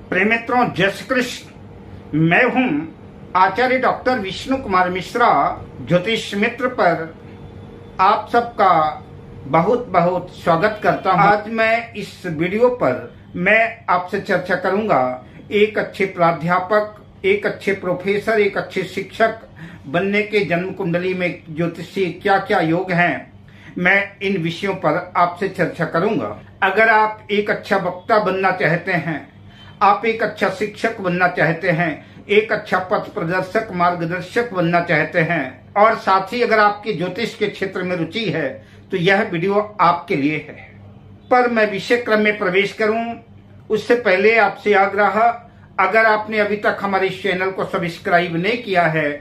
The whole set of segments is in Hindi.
प्रिय मित्रों, जय श्री कृष्ण। मैं हूं आचार्य डॉक्टर विष्णु कुमार मिश्रा। ज्योतिष मित्र पर आप सबका बहुत बहुत स्वागत करता हूं। आज मैं इस वीडियो पर मैं आपसे चर्चा करूंगा एक अच्छे प्राध्यापक, एक अच्छे प्रोफेसर, एक अच्छे शिक्षक बनने के जन्म कुंडली में ज्योतिषी क्या क्या योग हैं, मैं इन विषयों पर आपसे चर्चा करूंगा। अगर आप एक अच्छा वक्ता बनना चाहते हैं, आप एक अच्छा शिक्षक बनना चाहते हैं, एक अच्छा पथ प्रदर्शक, मार्गदर्शक बनना चाहते हैं और साथ ही अगर आपकी ज्योतिष के क्षेत्र में रुचि है तो यह वीडियो आपके लिए है। पर मैं विषय क्रम में प्रवेश करूं उससे पहले आपसे आग्रह, अगर आपने अभी तक हमारे इस चैनल को सब्सक्राइब नहीं किया है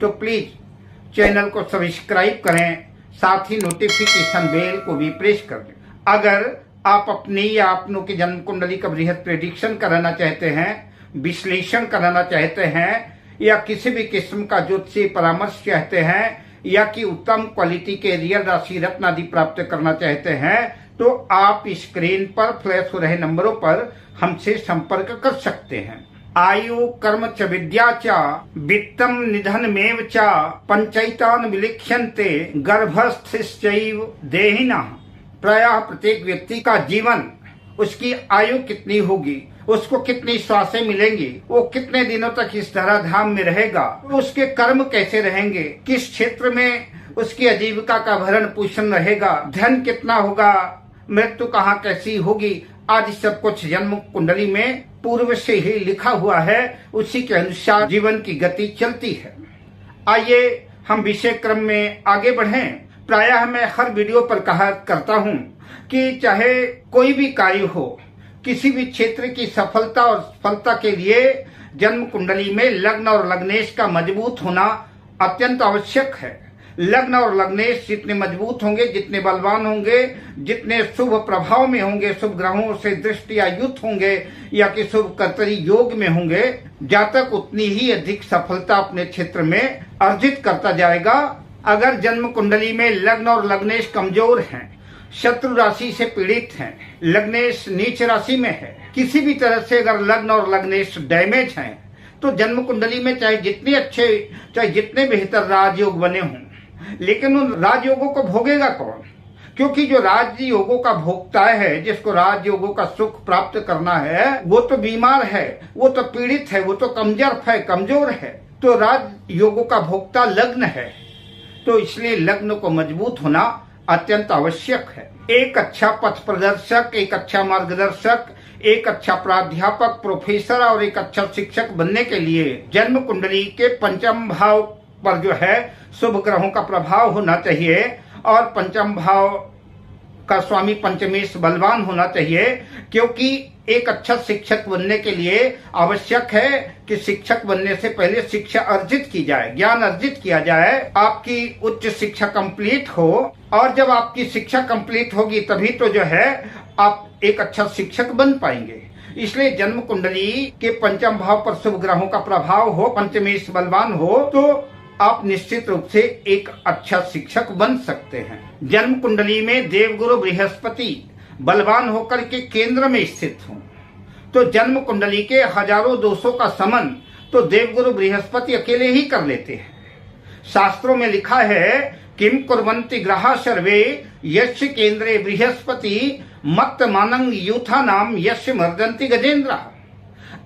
तो प्लीज चैनल को सब्सक्राइब करें, साथ ही नोटिफिकेशन बेल को भी प्रेस कर दें। अगर आप अपनी या अपनों की जन्म कुंडली का बृहद प्रेडिक्शन कराना चाहते हैं, विश्लेषण कराना चाहते हैं या किसी भी किस्म का ज्योतिषीय परामर्श चाहते हैं या कि उत्तम क्वालिटी के रियल राशि रत्न आदि प्राप्त करना चाहते हैं तो आप स्क्रीन पर फ्लैश हो रहे नंबरों पर हमसे संपर्क कर सकते हैं। आयु कर्म च विद्या च वित्तम निधनमेव च पंचैतान विलिख्यन्ते गर्भस्थैश्चैव देहिनः। प्रायः प्रत्येक व्यक्ति का जीवन, उसकी आयु कितनी होगी, उसको कितनी श्वासें मिलेंगी, वो कितने दिनों तक इस धराधाम में रहेगा, उसके कर्म कैसे रहेंगे, किस क्षेत्र में उसकी आजीविका का भरण पोषण रहेगा, धन कितना होगा, मृत्यु कहाँ कैसी होगी, आदि सब कुछ जन्म कुंडली में पूर्व से ही लिखा हुआ है। उसी के अनुसार जीवन की गति चलती है। आइए हम विषय क्रम में आगे बढ़ें। प्रायः मैं हर वीडियो पर कहा करता हूं कि चाहे कोई भी कार्य हो, किसी भी क्षेत्र की सफलता और सफलता के लिए जन्म कुंडली में लग्न और लग्नेश का मजबूत होना अत्यंत आवश्यक है। लग्न और लग्नेश जितने मजबूत होंगे, जितने बलवान होंगे, जितने शुभ प्रभाव में होंगे, शुभ ग्रहों से दृष्टि या युक्त होंगे या कि शुभ कर्तरी योग में होंगे, जातक उतनी ही अधिक सफलता अपने क्षेत्र में अर्जित करता जाएगा। अगर जन्म कुंडली में लग्न और लग्नेश कमजोर हैं, शत्रु राशि से पीड़ित हैं, लग्नेश नीच राशि में है, किसी भी तरह से अगर लग्न और लग्नेश डैमेज हैं तो जन्म कुंडली में चाहे जितने अच्छे, चाहे जितने बेहतर राजयोग बने हों, लेकिन उन राजयोगों को भोगेगा कौन? क्योंकि जो राजयोगों का भोगता है, जिसको राजयोगों का सुख प्राप्त करना है, वो तो बीमार है, वो तो पीड़ित है, वो तो कमजोर है। तो राजयोगों का भोक्ता लग्न है, तो इसलिए लग्न को मजबूत होना अत्यंत आवश्यक है। एक अच्छा पथ प्रदर्शक, एक अच्छा मार्गदर्शक, एक अच्छा प्राध्यापक, प्रोफेसर और एक अच्छा शिक्षक बनने के लिए जन्म कुंडली के पंचम भाव पर जो है शुभ ग्रहों का प्रभाव होना चाहिए और पंचम भाव का स्वामी पंचमेश बलवान होना चाहिए। क्योंकि एक अच्छा शिक्षक बनने के लिए आवश्यक है कि शिक्षक बनने से पहले शिक्षा अर्जित की जाए, ज्ञान अर्जित किया जाए, आपकी उच्च शिक्षा कंप्लीट हो। और जब आपकी शिक्षा कंप्लीट होगी तभी तो जो है आप एक अच्छा शिक्षक बन पाएंगे। इसलिए जन्म कुंडली के पंचम भाव पर शुभ ग्रहों का प्रभाव हो, पंचमेश बलवान हो, तो आप निश्चित रूप से एक अच्छा शिक्षक बन सकते हैं। जन्म कुंडली में देवगुरु बृहस्पति बलवान होकर के केंद्र में स्थित हो तो जन्म कुंडली के हजारों दोषों का समन तो देवगुरु बृहस्पति अकेले ही कर लेते हैं। शास्त्रों में लिखा है किम कुर्वन्ति ग्रहा सर्वे यस्य केंद्रे बृहस्पति मत्त मानंग यूथा नाम यस्य मर्दन्ति गजेंद्र।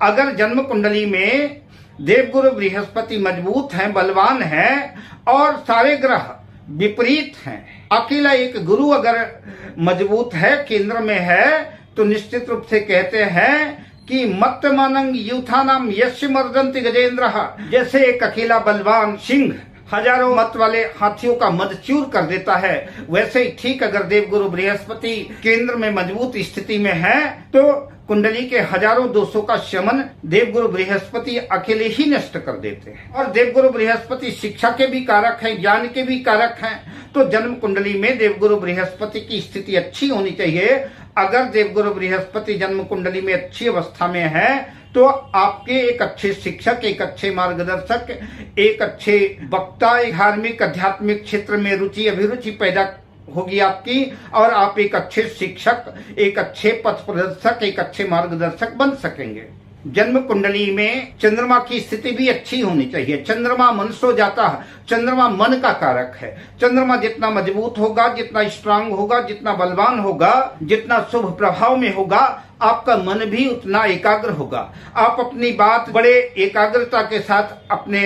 अगर जन्म कुंडली में देवगुरु बृहस्पति मजबूत हैं, बलवान हैं और सारे ग्रह विपरीत हैं, अकेला एक गुरु अगर मजबूत है, केंद्र में है, तो निश्चित रूप से कहते हैं कि मत्त मानंग यूथानाम यस्य मर्दन्ति गजेंद्र। जैसे एक अकेला बलवान सिंह हजारों मत वाले हाथियों का मद चूर कर देता है, वैसे ही ठीक अगर देवगुरु बृहस्पति केंद्र में मजबूत स्थिति में है तो कुंडली के हजारों दोषों का शमन देवगुरु बृहस्पति अकेले ही नष्ट कर देते हैं। और देवगुरु बृहस्पति शिक्षा के भी कारक हैं, ज्ञान के भी कारक हैं, तो जन्म कुंडली में देवगुरु बृहस्पति की स्थिति अच्छी होनी चाहिए। अगर देवगुरु बृहस्पति जन्म कुंडली में अच्छी अवस्था में है तो आपके एक अच्छे शिक्षक, एक अच्छे मार्गदर्शक, एक अच्छे वक्ता, एक धार्मिक आध्यात्मिक क्षेत्र में रुचि अभिरुचि पैदा होगी आपकी और आप एक अच्छे शिक्षक, एक अच्छे पथ प्रदर्शक, एक अच्छे मार्गदर्शक बन सकेंगे। जन्म कुंडली में चंद्रमा की स्थिति भी अच्छी होनी चाहिए। चंद्रमा मनसो जाता है, चंद्रमा मन का कारक है। चंद्रमा जितना मजबूत होगा, जितना स्ट्रांग होगा, जितना बलवान होगा, जितना शुभ प्रभाव में होगा, आपका मन भी उतना एकाग्र होगा। आप अपनी बात बड़े एकाग्रता के साथ अपने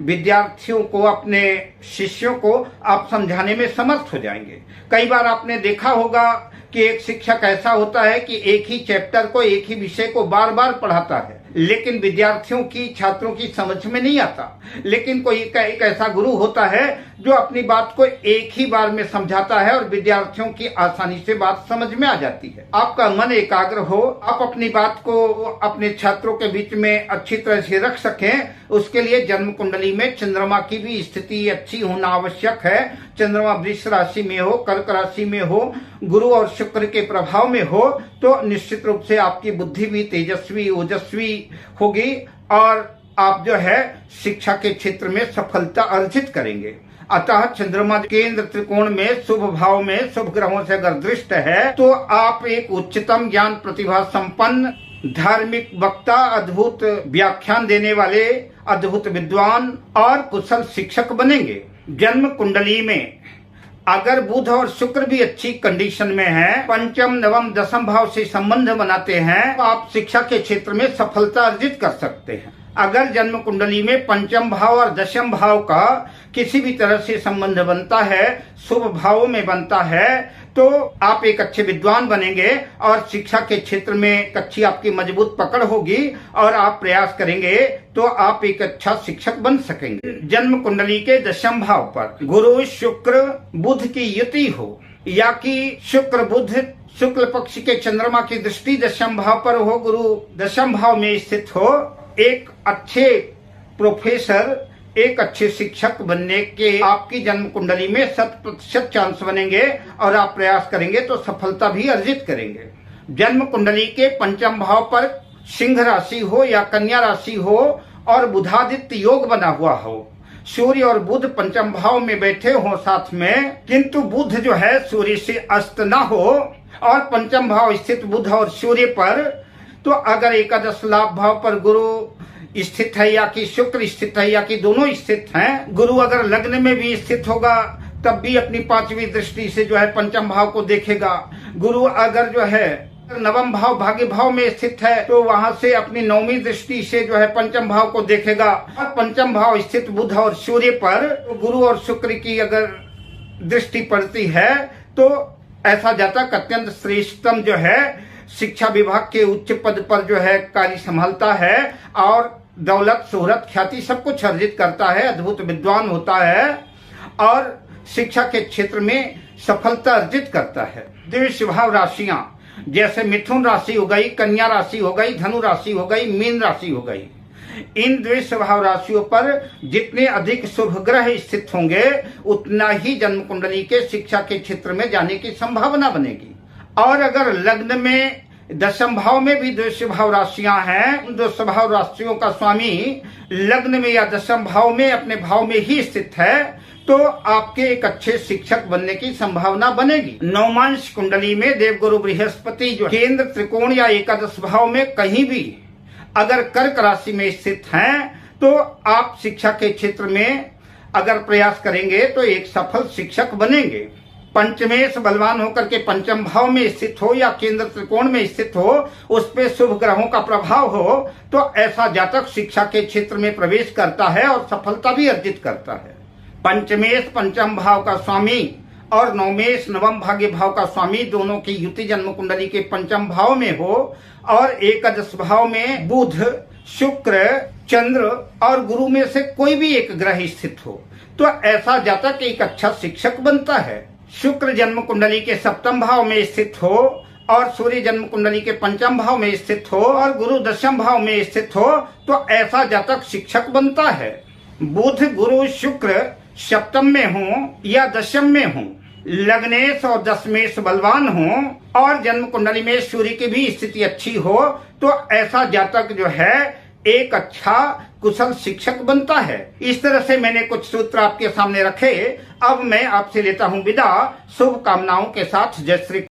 विद्यार्थियों को, अपने शिष्यों को आप समझाने में समर्थ हो जाएंगे। कई बार आपने देखा होगा कि एक शिक्षक ऐसा होता है कि एक ही चैप्टर को, एक ही विषय को बार बार पढ़ाता है, लेकिन विद्यार्थियों की, छात्रों की समझ में नहीं आता। लेकिन कोई एक ऐसा गुरु होता है जो अपनी बात को एक ही बार में समझाता है और विद्यार्थियों की आसानी से बात समझ में आ जाती है। आपका मन एकाग्र हो, आप अपनी बात को अपने छात्रों के बीच में अच्छी तरह से रख सकें, उसके लिए जन्म कुंडली में चंद्रमा की भी स्थिति अच्छी होना आवश्यक है। चंद्रमा वृष राशि में हो, कर्क राशि में हो, गुरु और शुक्र के प्रभाव में हो, तो निश्चित रूप से आपकी बुद्धि भी तेजस्वी, ओजस्वी होगी और आप जो है शिक्षा के क्षेत्र में सफलता अर्जित करेंगे। अतः चंद्रमा केंद्र त्रिकोण में शुभ भाव में शुभ ग्रहों से अगर दृष्ट है तो आप एक उच्चतम ज्ञान प्रतिभा संपन्न धार्मिक वक्ता, अद्भुत व्याख्यान देने वाले, अद्भुत विद्वान और कुशल शिक्षक बनेंगे। जन्म कुंडली में अगर बुध और शुक्र भी अच्छी कंडीशन में है, पंचम, नवम, दसम भाव से संबंध बनाते हैं, तो आप शिक्षा के क्षेत्र में सफलता अर्जित कर सकते हैं। अगर जन्म कुंडली में पंचम भाव और दशम भाव का किसी भी तरह से संबंध बनता है, शुभ भावों में बनता है, तो आप एक अच्छे विद्वान बनेंगे और शिक्षा के क्षेत्र में एक अच्छी आपकी मजबूत पकड़ होगी और आप प्रयास करेंगे तो आप एक अच्छा शिक्षक बन सकेंगे। जन्म कुंडली के दशम भाव पर गुरु, शुक्र, बुध की युति हो या कि शुक्र बुध शुक्ल पक्ष के चंद्रमा की दृष्टि दशम भाव पर हो, गुरु दशम भाव में स्थित हो, एक अच्छे प्रोफेसर, एक अच्छे शिक्षक बनने के आपकी जन्म कुंडली में 100% चांस बनेंगे और आप प्रयास करेंगे तो सफलता भी अर्जित करेंगे। जन्म कुंडली के पंचम भाव पर सिंह राशि हो या कन्या राशि हो और बुधादित्य योग बना हुआ हो, सूर्य और बुध पंचम भाव में बैठे हो साथ में, किंतु बुध जो है सूर्य से अस्त ना हो और पंचम भाव स्थित बुध और सूर्य पर, तो अगर एकादश लाभ भाव पर गुरु स्थित है या कि शुक्र स्थित है या कि दोनों स्थित हैं, गुरु अगर लग्न में भी स्थित होगा तब भी अपनी पांचवी दृष्टि से जो है पंचम भाव को देखेगा। गुरु अगर जो है नवम भाव भाग्य भाव में स्थित है तो वहां से अपनी नौवीं दृष्टि से जो है पंचम भाव को देखेगा और पंचम भाव स्थित बुध और सूर्य पर गुरु और शुक्र की अगर दृष्टि पड़ती है तो ऐसा जातक अत्यंत श्रेष्ठतम जो है शिक्षा विभाग के उच्च पद पर जो है कार्य संभालता है और दौलत, शोहरत, ख्याति सब कुछ अर्जित करता है, अद्भुत विद्वान होता है और शिक्षा के क्षेत्र में सफलता अर्जित करता है। द्वितीय भाव राशियां जैसे मिथुन राशि हो गई, कन्या राशि हो गई, धनु राशि हो गई, मीन राशि हो गई, इन द्वितीय भाव राशियों पर जितने अधिक शुभ ग्रह स्थित होंगे उतना ही जन्म कुंडली के शिक्षा के क्षेत्र में जाने की संभावना बनेगी। और अगर लग्न में दशम भाव में भी द्वितीय भाव राशियां हैं, उन द्वितीय भाव राशियों का स्वामी लग्न में या दशम भाव में अपने भाव में ही स्थित है तो आपके एक अच्छे शिक्षक बनने की संभावना बनेगी। नवमांश कुंडली में देवगुरु बृहस्पति जो केंद्र त्रिकोण या एकादश भाव में कहीं भी अगर कर्क राशि में स्थित हैं तो आप शिक्षा के क्षेत्र में अगर प्रयास करेंगे तो एक सफल शिक्षक बनेंगे। पंचमेश बलवान होकर के पंचम भाव में स्थित हो या केंद्र त्रिकोण में स्थित हो, उस पे शुभ ग्रहों का प्रभाव हो तो ऐसा जातक शिक्षा के क्षेत्र में प्रवेश करता है और सफलता भी अर्जित करता है। पंचमेश पंचम भाव का स्वामी और नवमेश नवम भाग्य भाव का स्वामी दोनों की युति जन्म कुंडली के पंचम भाव में हो और एकादश भाव में बुध, शुक्र, चंद्र और गुरु में से कोई भी एक ग्रह स्थित हो तो ऐसा जातक एक अच्छा शिक्षक बनता है। शुक्र जन्म कुंडली के सप्तम भाव में स्थित हो और सूर्य जन्म कुंडली के पंचम भाव में स्थित हो और गुरु दशम भाव में स्थित हो तो ऐसा जातक शिक्षक बनता है। बुध, गुरु, शुक्र सप्तम में हो या दशम में हो, लग्नेश और दशमेश बलवान हो और जन्म कुंडली में सूर्य की भी स्थिति अच्छी हो तो ऐसा जातक जो है एक अच्छा कुशल शिक्षक बनता है। इस तरह से मैंने कुछ सूत्र आपके सामने रखे। अब मैं आपसे लेता हूं विदा शुभकामनाओं के साथ। जय श्री